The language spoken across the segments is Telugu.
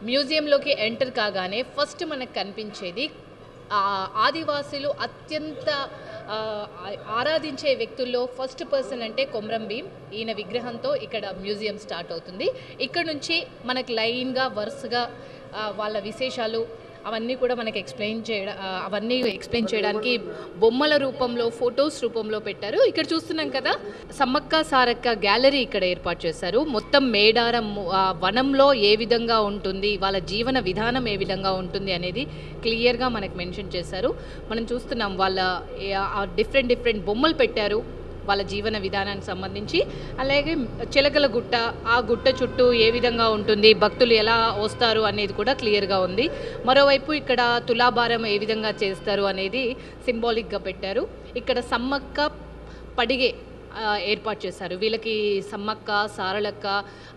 మ్యూజియంలోకి ఎంటర్ కాగానే ఫస్ట్ మనకు కనిపించేది ఆదివాసులు అత్యంత ఆరాధించే వ్యక్తుల్లో ఫస్ట్ పర్సన్ అంటే కొమరం భీం. ఈయన విగ్రహంతో ఇక్కడ మ్యూజియం స్టార్ట్ అవుతుంది. ఇక్కడ నుంచి మనకు లైన్గా వరుసగా వాళ్ళ విశేషాలు అవన్నీ కూడా మనకి ఎక్స్ప్లెయిన్ చేయడానికి బొమ్మల రూపంలో, ఫొటోస్ రూపంలో పెట్టారు. ఇక్కడ చూస్తున్నాం కదా, సమ్మక్క సారక్క గ్యాలరీ ఇక్కడ ఏర్పాటు చేశారు. మొత్తం మేడారం వనంలో ఏ విధంగా ఉంటుంది, వాళ్ళ జీవన విధానం ఏ విధంగా ఉంటుంది అనేది క్లియర్గా మనకు మెన్షన్ చేశారు. మనం చూస్తున్నాం వాళ్ళ డిఫరెంట్ బొమ్మలు పెట్టారు వాళ్ళ జీవన విధానానికి సంబంధించి. అలాగే చిలకల గుట్ట, ఆ గుట్ట చుట్టూ ఏ విధంగా ఉంటుంది, భక్తులు ఎలా వస్తారు అనేది కూడా క్లియర్గా ఉంది. మరోవైపు ఇక్కడ తులాభారం ఏ విధంగా చేస్తారు అనేది సింబాలిక్గా పెట్టారు. ఇక్కడ సమ్మక్క పడిగే ఏర్పాటు చేశారు. వీళ్ళకి సమ్మక్క, సారళక్క,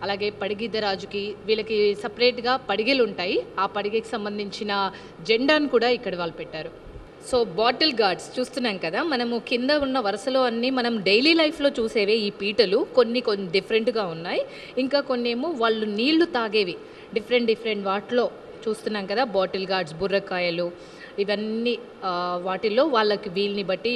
అలాగే పడిగిద్దరాజుకి వీళ్ళకి సపరేట్గా పడిగెలు ఉంటాయి. ఆ పడిగెకి సంబంధించిన జెండాను కూడా ఇక్కడ వాళ్ళు పెట్టారు. సో బాటిల్ గార్డ్స్ చూస్తున్నాం కదా, మనము కింద ఉన్న వరుసలో అన్నీ మనం డైలీ లైఫ్లో చూసేవే ఈ పీటలు. కొన్ని డిఫరెంట్గా ఉన్నాయి, ఇంకా కొన్ని ఏమో వాళ్ళు నీళ్లు తాగేవి డిఫరెంట్ వాటిలో చూస్తున్నాం కదా. బాటిల్ గార్డ్స్, బుర్రకాయలు, ఇవన్నీ వాటిల్లో వాళ్ళకి వీల్ని బట్టి,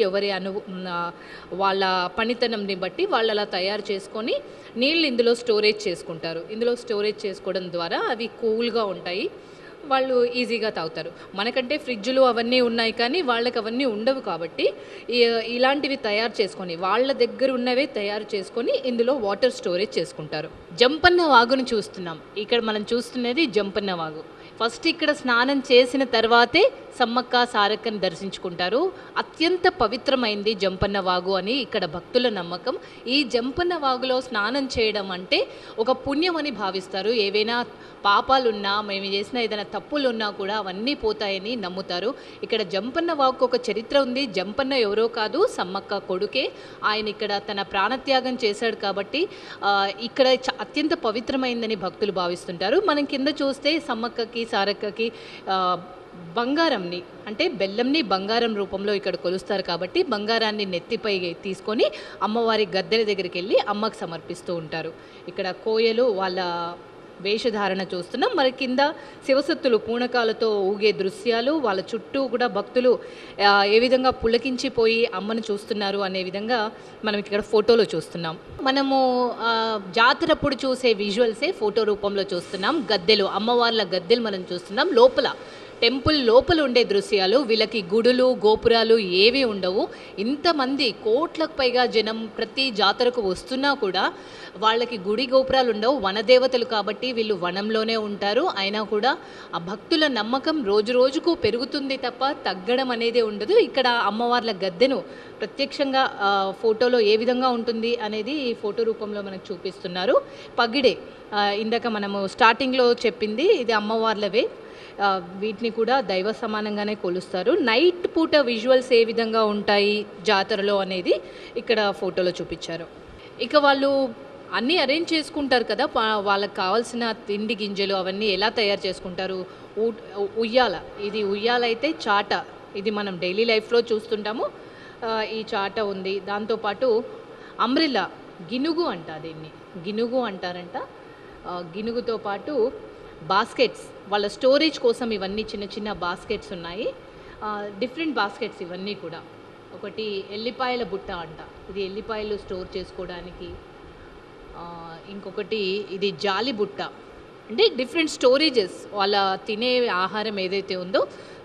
వాళ్ళ పనితనంని బట్టి వాళ్ళు అలా తయారు చేసుకొని నీళ్ళు ఇందులో స్టోరేజ్ చేసుకుంటారు. ఇందులో స్టోరేజ్ చేసుకోవడం ద్వారా అవి కూల్గా ఉంటాయి, వాళ్ళు ఈజీగా తాగుతారు. మనకంటే ఫ్రిడ్జ్లు అవన్నీ ఉన్నాయి, కానీ వాళ్ళకి అవన్నీ ఉండవు. కాబట్టి ఇలాంటివి తయారు చేసుకొని, వాళ్ళ దగ్గర ఉన్నవే తయారు చేసుకొని ఇందులో వాటర్ స్టోరేజ్ చేసుకుంటారు. జంపన్న వాగును చూస్తున్నాం. ఇక్కడ మనం చూస్తున్నది జంపన్న వాగు. ఫస్ట్ ఇక్కడ స్నానం చేసిన తర్వాతే సమ్మక్క సారక్కని దర్శించుకుంటారు. అత్యంత పవిత్రమైంది జంపన్న వాగు అని ఇక్కడ భక్తుల నమ్మకం. ఈ జంపన్న వాగులో స్నానం చేయడం అంటే ఒక పుణ్యం అని భావిస్తారు. ఏవైనా పాపాలున్నా, మేము చేసిన ఏదైనా తప్పులున్నా కూడా అవన్నీ పోతాయని నమ్ముతారు. ఇక్కడ జంపన్న వాగుకు ఒక చరిత్ర ఉంది. జంపన్న ఎవరో కాదు, సమ్మక్క కొడుకే. ఆయన ఇక్కడ తన ప్రాణత్యాగం చేశాడు కాబట్టి ఇక్కడ అత్యంత పవిత్రమైందని భక్తులు భావిస్తుంటారు. మనం కింద చూస్తే సమ్మక్కకి, సారక్కకి బంగారంని అంటే బెల్లంని బంగారం రూపంలో ఇక్కడ కొలుస్తారు. కాబట్టి బంగారాన్ని నెత్తిపై తీసుకొని అమ్మవారి గద్దెల దగ్గరికి వెళ్ళి అమ్మకు సమర్పిస్తూ ఉంటారు. ఇక్కడ కోయలు వాళ్ళ వేషధారణ చూస్తున్నాం. మరి కింద శివసత్తులు పూనకాలతో ఊగే దృశ్యాలు, వాళ్ళ చుట్టూ కూడా భక్తులు ఏ విధంగా పులకించిపోయి అమ్మను చూస్తున్నారు అనే విధంగా మనం ఇక్కడ ఫోటోలో చూస్తున్నాం. మనము జాతరప్పుడు చూసే విజువల్సే ఫోటో రూపంలో చూస్తున్నాం. గద్దెలు, అమ్మవార్ల గద్దెలు మనం చూస్తున్నాం. లోపల టెంపుల్ లోపల ఉండే దృశ్యాలు. వీళ్ళకి గుడులు, గోపురాలు ఏవి ఉండవు. ఇంతమంది కోట్లకు పైగా జనం ప్రతి జాతరకు వస్తున్నా కూడా వాళ్ళకి గుడి గోపురాలు ఉండవు. వనదేవతలు కాబట్టి వీళ్ళు వనంలోనే ఉంటారు. అయినా కూడా ఆ భక్తుల నమ్మకం రోజు రోజుకు పెరుగుతుంది తప్ప తగ్గడం అనేది ఉండదు. ఇక్కడ అమ్మవార్ల గద్దెను ప్రత్యక్షంగా ఫోటోలో ఏ విధంగా ఉంటుంది అనేది ఈ ఫోటో రూపంలో మనకు చూపిస్తున్నారు. పగిడే ఇందాక మనము స్టార్టింగ్లో చెప్పింది, ఇది అమ్మవార్లవే. వీటిని కూడా దైవ సమానంగానే కొలుస్తారు. నైట్ పూట విజువల్స్ ఏ విధంగా ఉంటాయి జాతరలో అనేది ఇక్కడ ఫోటోలో చూపించారు. ఇక వాళ్ళు అన్నీ అరేంజ్ చేసుకుంటారు కదా, వాళ్ళకి కావాల్సిన తిండి గింజలు అవన్నీ ఎలా తయారు చేసుకుంటారు. ఉయ్యాల, ఇది ఉయ్యాల అయితే చాట, ఇది మనం డైలీ లైఫ్లో చూస్తుంటాము. ఈ చాట ఉంది. దాంతోపాటు అంబ్రిల్లా, గినుగు అంట, దీన్ని గినుగు అంటారంట. గినుగుతో పాటు బాస్కెట్స్, వాళ్ళ స్టోరేజ్ కోసం ఇవన్నీ చిన్న చిన్న బాస్కెట్స్ ఉన్నాయి. డిఫరెంట్ బాస్కెట్స్ ఇవన్నీ కూడా. ఒకటి ఎల్లిపాయల బుట్ట అంట, ఇది ఎల్లిపాయలు స్టోర్ చేసుకోవడానికి. ఇంకొకటి ఇది జాలి బుట్ట, అంటే డిఫరెంట్ స్టోరేజెస్, వాళ్ళ తినే ఆహారం ఏదైతే ఉందో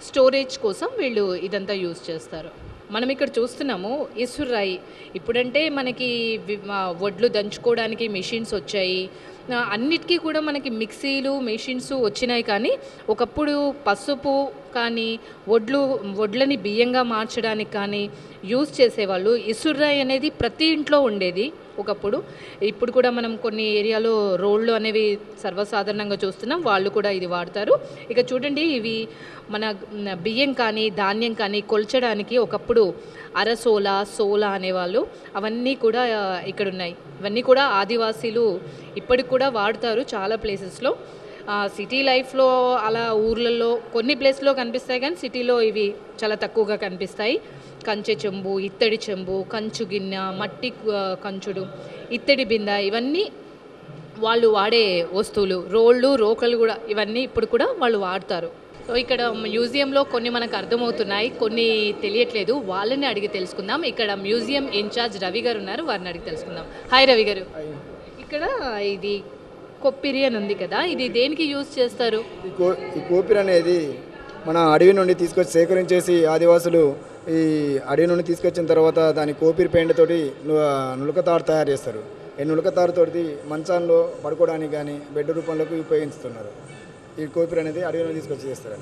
స్టోరేజ్ కోసం వీళ్ళు ఇదంతా యూజ్ చేస్తారు. మనం ఇక్కడ చూస్తున్నాము ఇసురాయి. ఇప్పుడంటే మనకి వడ్లు దంచుకోవడానికి మెషిన్స్ వచ్చాయి, అన్నిటికీ కూడా మనకి మిక్సీలు, మెషిన్స్ వచ్చినాయి. కానీ ఒకప్పుడు పసుపు కానీ వడ్లని బియ్యంగా మార్చడానికి కానీ యూజ్ చేసేవాళ్ళు. ఇసురాయి అనేది ప్రతి ఇంట్లో ఉండేది ఒకప్పుడు. ఇప్పుడు కూడా మనం కొన్ని ఏరియాలో రోళ్ళు అనేవి సర్వసాధారణంగా చూస్తున్నాం, వాళ్ళు కూడా ఇది వాడతారు. ఇక చూడండి, ఇవి మన బియ్యం కానీ ధాన్యం కానీ కొల్చడానికి ఒకప్పుడు అరసోల, సోల అనేవాళ్ళు. అవన్నీ కూడా ఇక్కడ ఉన్నాయి. ఇవన్నీ కూడా ఆదివాసీలు ఇప్పటికి కూడా వాడతారు చాలా ప్లేసెస్లో. సిటీ లైఫ్లో అలా ఊర్లలో కొన్ని ప్లేస్లో కనిపిస్తాయి, కానీ సిటీలో ఇవి చాలా తక్కువగా కనిపిస్తాయి. కంచె చెంబు, ఇత్తడి చెంబు, కంచు గిన్నె, మట్టి కంచుడు, ఇత్తడి బిందె, ఇవన్నీ వాళ్ళు వాడే వస్తువులు, రోళ్ళు, రోకలు కూడా ఇవన్నీ ఇప్పుడు కూడా వాళ్ళు వాడతారు. సో ఇక్కడ మ్యూజియంలో కొన్ని మనకు అర్థమవుతున్నాయి, కొన్ని తెలియట్లేదు. వాళ్ళని అడిగి తెలుసుకుందాం. ఇక్కడ మ్యూజియం ఇన్ఛార్జ్ రవి గారు ఉన్నారు, వారిని అడిగి తెలుసుకుందాం. హాయ్ రవి గారు. ఇక్కడ ఇది కొప్పిరి అని ఉంది కదా, ఇది దేనికి యూజ్ చేస్తారు? ఈ కోపిరి అనేది మన అడవి నుండి తీసుకొచ్చి సేకరించేసి ఆదివాసులు ఈ అడవి నుండి తీసుకొచ్చిన తర్వాత దాని కోపిరి పెయింట్తోటి నులకతాడు తయారు చేస్తారు. ఈ నులకతాడుతోటి మంచాల్లో పడుకోవడానికి కానీ బెడ్ రూపంలోకి ఉపయోగిస్తున్నారు. ఈ కోపిరి అనేది అడవి నుండి తీసుకొచ్చి చేస్తారు.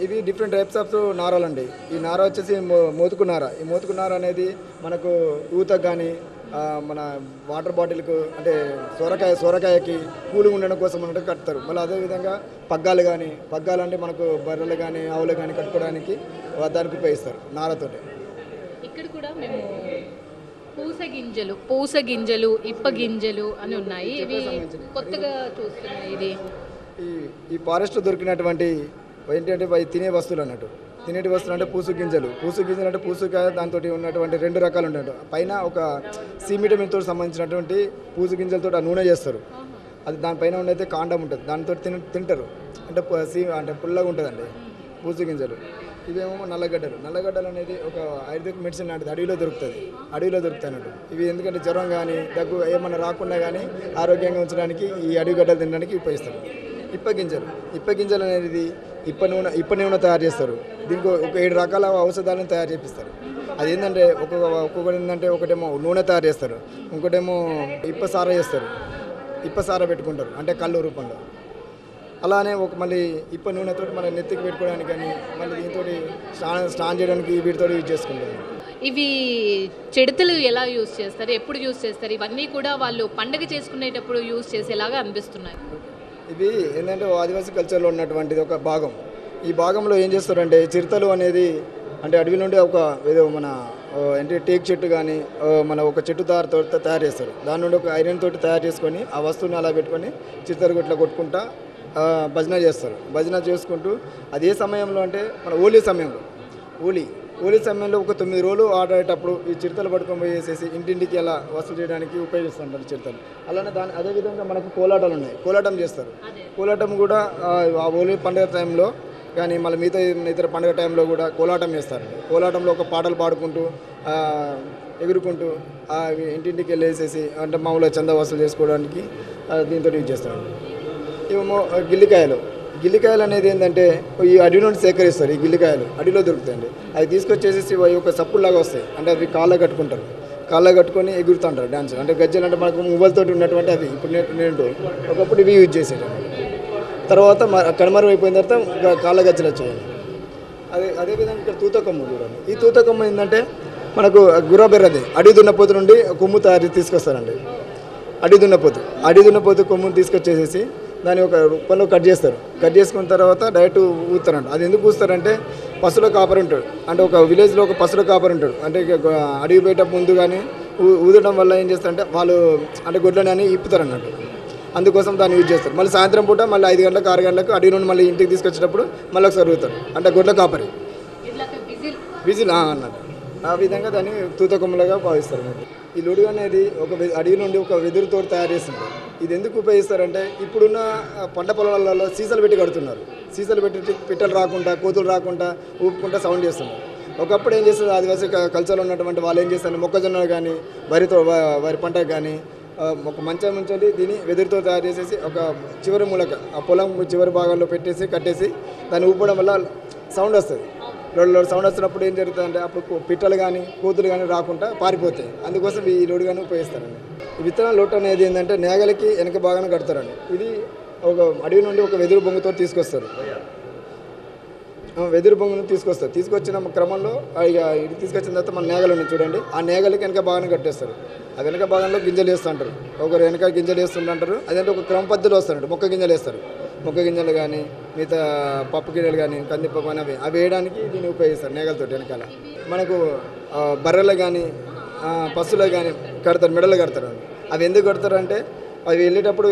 ఇవి డిఫరెంట్ టైప్స్ ఆఫ్ నారాలండి. ఈ నార వచ్చేసి మోతుకు నార. ఈ మోతుకు నార అనేది మనకు ఊతకు కానీ మన వాటర్ బాటిల్కు అంటే సొరకాయకి కూలింగ్ ఉండడం కోసం అన్నట్టు కడతారు. మళ్ళీ అదేవిధంగా పగ్గాలు అంటే మనకు బర్రెలు కానీ ఆవులు కానీ కట్టుకోవడానికి దానికి ఉపయోగిస్తారు నారతోటి. ఇక్కడ కూడా మేము పూస గింజలు ఇప్ప గింజలు అని ఉన్నాయి. ఇవి కొత్తగా చూస్తున్నాయి. ఇది ఈ ఫారెస్ట్ దొరికినటువంటి ఏంటంటే తినే వస్తువులు అన్నట్టు. తినేటి వస్తువులు అంటే పూసు గింజలు అంటే పూసుకాయ, దాంతో ఉన్నటువంటి 2 రకాలు ఉంటాయి. పైన ఒక సిమిటమిన్తో సంబంధించినటువంటి పూసు గింజలతో ఆ నూనె చేస్తారు. అది దానిపైన ఉండైతే కాండం ఉంటుంది, దాంతో తింటారు. అంటే పుల్లగా ఉంటుందండి పూసు గింజలు. ఇవేమో నల్లగడ్డలు అనేది ఒక ఆయుర్వేదిక్ మెడిసిన్ లాంటిది, అడవిలో దొరుకుతాయి అన్నట్టు. ఇవి ఎందుకంటే జ్వరం కానీ దగ్గు ఏమన్నా రాకుండా కానీ ఆరోగ్యంగా ఉంచడానికి ఈ అడవి గడ్డలు తినడానికి ఉపయోగిస్తారు. ఇప్ప గింజలు అనేది ఇప్ప నూనె తయారు చేస్తారు. దీనికి ఒక 7 రకాల ఔషధాలను తయారు చేపిస్తారు. అది ఏంటంటే ఒక్కొక్కటి ఏంటంటే ఒకటేమో నూనె తయారు చేస్తారు, ఇంకోటేమో ఇప్ప సార పెట్టుకుంటారు అంటే కళ్ళు రూపంలో. అలానే మళ్ళీ ఇప్ప నూనెతో మన నెత్తికి పెట్టుకోవడానికి కానీ మళ్ళీ దీంతో స్నానం చేయడానికి వీటితో యూజ్ చేసుకుంటారు. ఇవి చెడుతలు ఎలా యూజ్ చేస్తారు, ఎప్పుడు యూజ్ చేస్తారు? ఇవన్నీ కూడా వాళ్ళు పండుగ చేసుకునేటప్పుడు యూజ్ చేసేలాగా అనిపిస్తున్నాయి. ఇవి ఏంటంటే ఆదివాసీ కల్చర్లో ఉన్నటువంటిది ఒక భాగం. ఈ భాగంలో ఏం చేస్తారంటే చిరుతలు అనేది అంటే అడవి నుండి ఏదో మన అంటే టేక్ చెట్టు కానీ మన ఒక చెట్టు తయారు చేస్తారు. దాని నుండి ఒక ఐరన్ తోటి తయారు చేసుకొని ఆ వస్తువుని అలా పెట్టుకొని చిరుతలు ఇట్లా కొట్టుకుంటా భజన చేస్తారు. భజన చేసుకుంటూ అదే సమయంలో అంటే మన హోలీ సమయంలో ఒక 9 రోజులు ఆడేటప్పుడు ఈ చిరుతలు పట్టుకొని పోయేసేసి ఇంటింటికి అలా వసూలు చేయడానికి ఉపయోగిస్తుంటారు చిరుతలు. అలానే అదేవిధంగా మనకు కోలాటాలు ఉన్నాయి, కోలాటం చేస్తారు. కోలాటం కూడా ఆ హోలీ పండుగ టైంలో కానీ మళ్ళీ మిగతా ఇతర పండుగ టైంలో కూడా కోలాటం చేస్తారు. కోలాటంలో ఒక పాటలు పాడుకుంటూ ఎగురుకుంటూ ఇంటింటికి వెళ్ళేసేసి అంటే మామూలుగా చందా వసూలు చేసుకోవడానికి దీంతో యూజ్ చేస్తారు. ఇవేమో గిల్లికాయలు అనేది ఏంటంటే ఈ అడవి నుండి సేకరిస్తారు. ఈ గిల్లికాయలు అడవిలో దొరుకుతాయండి. అవి తీసుకొచ్చేసి ఒక సప్పుడులాగా వస్తాయి. అంటే అవి కాళ్ళ కట్టుకొని ఎగురుతుంటారు డాన్స్. అంటే గజ్జలు అంటే మనకు మువ్వలతోటి ఉన్నటువంటి అవి ఇప్పుడు నేను ఒకప్పుడు ఇవి యూజ్ చేసేది. తర్వాత కనుమరుగైపోయిన తర్వాత కాళ్ళ గజ్జలు వచ్చాయి. అదేవిధంగా ఇక్కడ తూతకొమ్ము చూడండి. ఈ తూతకొమ్ము ఏంటంటే మనకు గుర్రబెర్రది అడవి దున్నపోతు నుండి కొమ్ము తీసుకొస్తారండి. అడవి దున్నపోతు కొమ్మును తీసుకొచ్చేసేసి దాన్ని ఒక రూపంలో కట్ చేసుకున్న తర్వాత డైరెక్ట్ ఊతారంట. అది ఎందుకు ఊస్తారంటే పశువుల కాపరి ఉంటాడు, అంటే ఒక విలేజ్లో ఒక పశువుల కాపరి ఉంటాడు. అంటే అడవి బయట ముందు కానీ ఊదడం వల్ల ఏం చేస్తారంటే వాళ్ళు అంటే గొడ్లని అని ఇప్పుతారు అన్నట్టు. అందుకోసం దాన్ని యూజ్ చేస్తారు. మళ్ళీ సాయంత్రం పూట మళ్ళీ 5 గంటలకు 6 గంటలకు అడవి నుండి మళ్ళీ ఇంటికి తీసుకొచ్చేటప్పుడు మళ్ళీ ఒకసారి ఊతారు. అంటే గొడ్ల కాపరి విజిల్ అన్నట్టు. ఆ విధంగా దాన్ని తూతకొమ్మలుగా భావిస్తారు అన్నట్టు. ఈ లొడుగు అనేది అడవి నుండి ఒక వెదురుతో తయారు చేస్తుంటారు. ఇది ఎందుకు ఉపయోగిస్తారంటే ఇప్పుడున్న పంట పొలాలలో సీసాలు పెట్టి కడుతున్నారు. సీసాలు పెట్టి పిట్టలు రాకుండా కోతులు రాకుండా ఊపుకుంటా సౌండ్ చేస్తున్నారు. ఒకప్పుడు ఏం చేస్తారు ఆదివాసీ కల్చర్లో ఉన్నటువంటి వాళ్ళు ఏం చేస్తారు మొక్కజొన్న కానీ వరి పంటకు కానీ ఒక మంచం ఉంచండి దీన్ని వెదురుతో తయారు చేసేసి ఒక చివరి మూలక ఆ పొలం చివరి భాగంలో కట్టేసి దాన్ని ఊపడం వల్ల సౌండ్ వస్తుంది. సౌండ్ వస్తున్నప్పుడు ఏం జరుగుతుందంటే అప్పుడు పిట్టలు కానీ కోతులు కానీ రాకుండా పారిపోతాయి. అందుకోసం ఈ లోడు కానీ ఉపయోగిస్తారండి. ఈ విత్తనాల లోటు అనేది ఏంటంటే నేగలకి వెనక భాగాన్ని కడతారండి. ఇది ఒక అడవి నుండి ఒక వెదురు బొంగుతో తీసుకొస్తారు. వెదురు బొంగును తీసుకొచ్చిన క్రమంలో ఇక ఇది తీసుకొచ్చిన తర్వాత మన నేగలు ఉన్నాయి చూడండి, ఆ నేగలకి వెనక భాగాన్ని కట్టేస్తారు. ఆ వెనక భాగంలో గింజలు వేస్తుంటారు. ఒకరు వెనక గింజలు వేస్తుంటారు. అదంటే ఒక క్రమ పద్ధతిలో వస్తారంట. మొక్క గింజలు వేస్తారు. మొక్క గింజలు కానీ మిగతా పప్పు గింజలు కానీ కందిపప్పు అని అవి వేయడానికి దీన్ని ఉపయోగిస్తారు నేగలతో. వెనకాల మనకు బర్రెలు కానీ పశువులు కానీ కడతారు, మెడలు కడతారు. అవి ఎందుకు కడతారంటే అవి వెళ్ళేటప్పుడు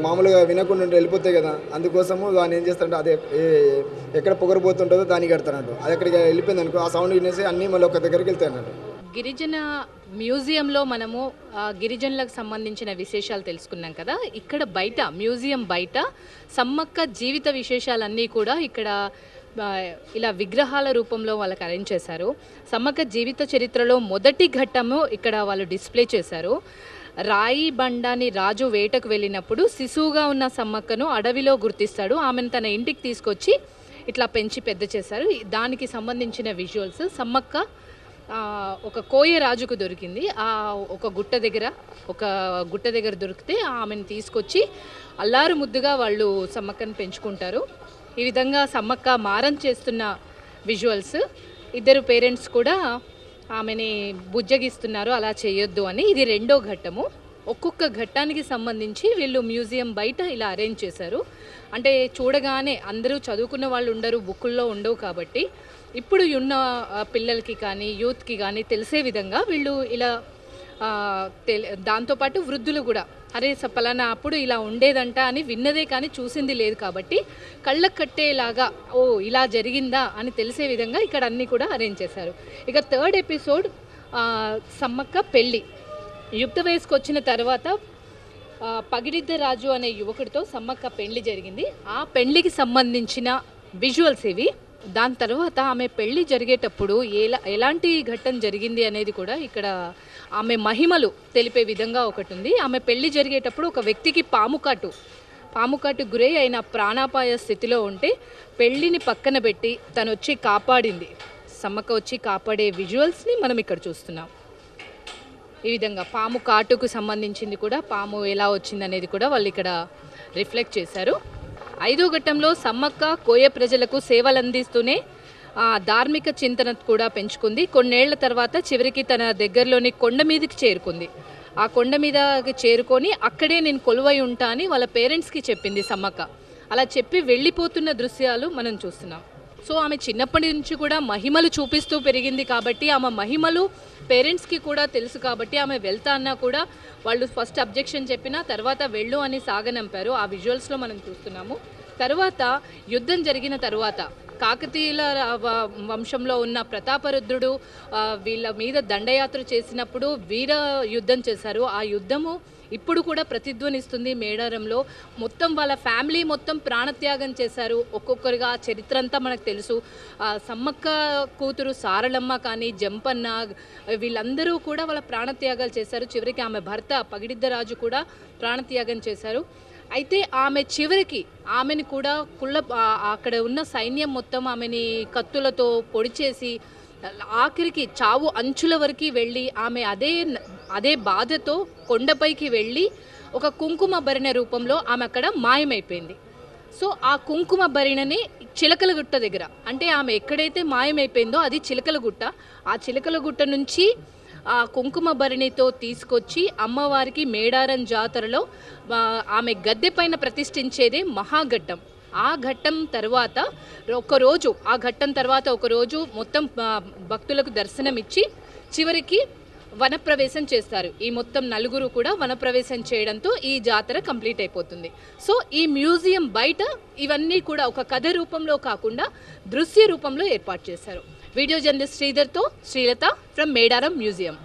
మామూలుగా వినకుండా వెళ్ళిపోతాయి కదా, అందుకోసము దాన్ని ఏం చేస్తారంటే అదే ఎక్కడ పొగరబోతుంటుందో దానికి కడతారంట. అది ఎక్కడికి వెళ్ళిపోయింది అనుకో ఆ సౌండ్ వినేసి అన్నీ మళ్ళీ ఒక దగ్గరికి వెళ్తాయి అన్నట్టు. గిరిజన మ్యూజియంలో మనము గిరిజనులకు సంబంధించిన విశేషాలు తెలుసుకున్నాం కదా. ఇక్కడ బయట మ్యూజియం బయట సమ్మక్క జీవిత విశేషాలన్నీ కూడా ఇక్కడ ఇలా విగ్రహాల రూపంలో వాళ్ళకి అరేంజ్ చేశారు. సమ్మక్క జీవిత చరిత్రలో మొదటి ఘట్టము ఇక్కడ వాళ్ళు డిస్ప్లే చేశారు. రాయి బండాని రాజు వేటకు వెళ్ళినప్పుడు శిశువుగా ఉన్న సమ్మక్కను అడవిలో గుర్తిస్తాడు. ఆమెను తన ఇంటికి తీసుకొచ్చి ఇట్లా పెంచి పెద్ద చేశారు. దానికి సంబంధించిన విజువల్స్. సమ్మక్క ఒక కోయ రాజుకు దొరికింది. ఒక గుట్ట దగ్గర దొరికితే ఆమెను తీసుకొచ్చి అల్లారు ముద్దుగా వాళ్ళు సమ్మక్కను పెంచుకుంటారు. ఈ విధంగా సమ్మక్క మారం చేస్తున్న విజువల్స్. ఇద్దరు పేరెంట్స్ కూడా ఆమెని బుజ్జగిస్తున్నారు అలా చేయొద్దు అని. ఇది రెండో ఘట్టము. ఒక్కొక్క ఘట్టానికి సంబంధించి వీళ్ళు మ్యూజియం బయట ఇలా అరేంజ్ చేశారు. అంటే చూడగానే అందరూ చదువుకున్న వాళ్ళు ఉండరు, బుక్కుల్లో ఉండవు కాబట్టి ఇప్పుడు ఉన్న పిల్లలకి కానీ యూత్కి కానీ తెలిసే విధంగా వీళ్ళు ఇలా దాంతోపాటు వృద్ధులు కూడా అరే పలానా అప్పుడు ఇలా ఉండేదంట అని విన్నదే కానీ చూసింది లేదు కాబట్టి కళ్ళకు కట్టేలాగా ఓ ఇలా జరిగిందా అని తెలిసే విధంగా ఇక్కడ అన్నీ కూడా అరేంజ్ చేశారు. ఇక థర్డ్ ఎపిసోడ్ సమ్మక్క పెళ్ళి. యుక్త వయసుకు వచ్చిన తర్వాత పగిడిద్ద రాజు అనే యువకుడితో సమ్మక్క పెళ్లి జరిగింది. ఆ పెళ్లికి సంబంధించిన విజువల్స్ ఇవి. దాని తర్వాత ఆమె పెళ్లి జరిగేటప్పుడు ఎలాంటి ఘట్టం జరిగింది అనేది కూడా ఇక్కడ ఆమె మహిమలు తెలిపే విధంగా ఒకటి ఉంది. ఆమె పెళ్లి జరిగేటప్పుడు ఒక వ్యక్తికి పాముకాటు గురై అయిన ప్రాణాపాయ స్థితిలో ఉంటే పెళ్లిని పక్కన పెట్టి తను వచ్చి కాపాడింది. సమ్మక్క వచ్చి కాపాడే విజువల్స్ని మనం ఇక్కడ చూస్తున్నాం. ఈ విధంగా పాము కాటుకు సంబంధించింది కూడా, పాము ఎలా వచ్చింది అనేది కూడా వాళ్ళు ఇక్కడ రిఫ్లెక్ట్ చేశారు. ఐదో ఘట్టంలో సమ్మక్క కోయ ప్రజలకు సేవలు అందిస్తూనే ధార్మిక చింతన కూడా పెంచుకుంది. కొన్నేళ్ల తర్వాత చివరికి తన దగ్గరలోని కొండ మీదకి చేరుకుంది. ఆ కొండ మీదకి చేరుకొని అక్కడే నేను కొలువై ఉంటా అని వాళ్ళ పేరెంట్స్కి చెప్పింది సమ్మక్క. అలా చెప్పి వెళ్ళిపోతున్న దృశ్యాలు మనం చూస్తున్నాం. సో ఆమె చిన్నప్పటి నుంచి కూడా మహిమలు చూపిస్తూ పెరిగింది కాబట్టి ఆమె మహిమలు పేరెంట్స్కి కూడా తెలుసు కాబట్టి ఆమె వెళ్తా అన్నా కూడా వాళ్ళు ఫస్ట్ అబ్జెక్షన్ చెప్పినా తర్వాత వెళ్ళు అని సాగనంపారు. ఆ విజువల్స్లో మనం చూస్తున్నాము. తర్వాత యుద్ధం జరిగిన తర్వాత కాకతీయుల వంశంలో ఉన్న ప్రతాపరుద్రుడు వీళ్ళ మీద దండయాత్ర చేసినప్పుడు వీర యుద్ధం చేశారు. ఆ యుద్ధము ఇప్పుడు కూడా ప్రతిధ్వనిస్తుంది మేడారంలో. మొత్తం వాళ్ళ ఫ్యామిలీ మొత్తం ప్రాణత్యాగం చేశారు. ఒక్కొక్కరుగా ఆ చరిత్ర అంతా మనకు తెలుసు. సమ్మక్క కూతురు సారలమ్మ కానీ జంపన్న వీళ్ళందరూ కూడా వాళ్ళ ప్రాణత్యాగాలు చేశారు. చివరికి ఆమె భర్త పగిడిద్ద రాజు కూడా ప్రాణత్యాగం చేశారు. అయితే ఆమె చివరికి ఆమెను కూడా అక్కడ ఉన్న సైన్యం మొత్తం ఆమెని కత్తులతో పొడి చేసి ఆఖరికి చావు అంచుల వరకు వెళ్ళి ఆమె అదే బాధతో కొండపైకి వెళ్ళి ఒక కుంకుమ భరిణ రూపంలో ఆమె అక్కడ మాయమైపోయింది. సో ఆ కుంకుమ భరిణని చిలకలగుట్ట దగ్గర, అంటే ఆమె ఎక్కడైతే మాయమైపోయిందో అది చిలకలగుట్ట. ఆ చిలకలగుట్ట నుంచి ఆ కుంకుమ భరిణితో తీసుకొచ్చి అమ్మవారికి మేడారం జాతరలో ఆమె గద్దె పైన ప్రతిష్ఠించేదే మహాఘట్టం. ఆ ఘట్టం తర్వాత ఒకరోజు మొత్తం భక్తులకు దర్శనం ఇచ్చి చివరికి వనప్రవేశం చేస్తారు. ఈ మొత్తం నలుగురు కూడా వనప్రవేశం చేయడంతో ఈ జాతర కంప్లీట్ అయిపోతుంది. సో ఈ మ్యూజియం బయట ఇవన్నీ కూడా ఒక కథ రూపంలో కాకుండా దృశ్య రూపంలో ఏర్పాటు చేశారు. వీడియో జర్నలిస్ట్ శ్రీధర్తో శ్రీలత ఫ్రమ్ మేడారం మ్యూజియం.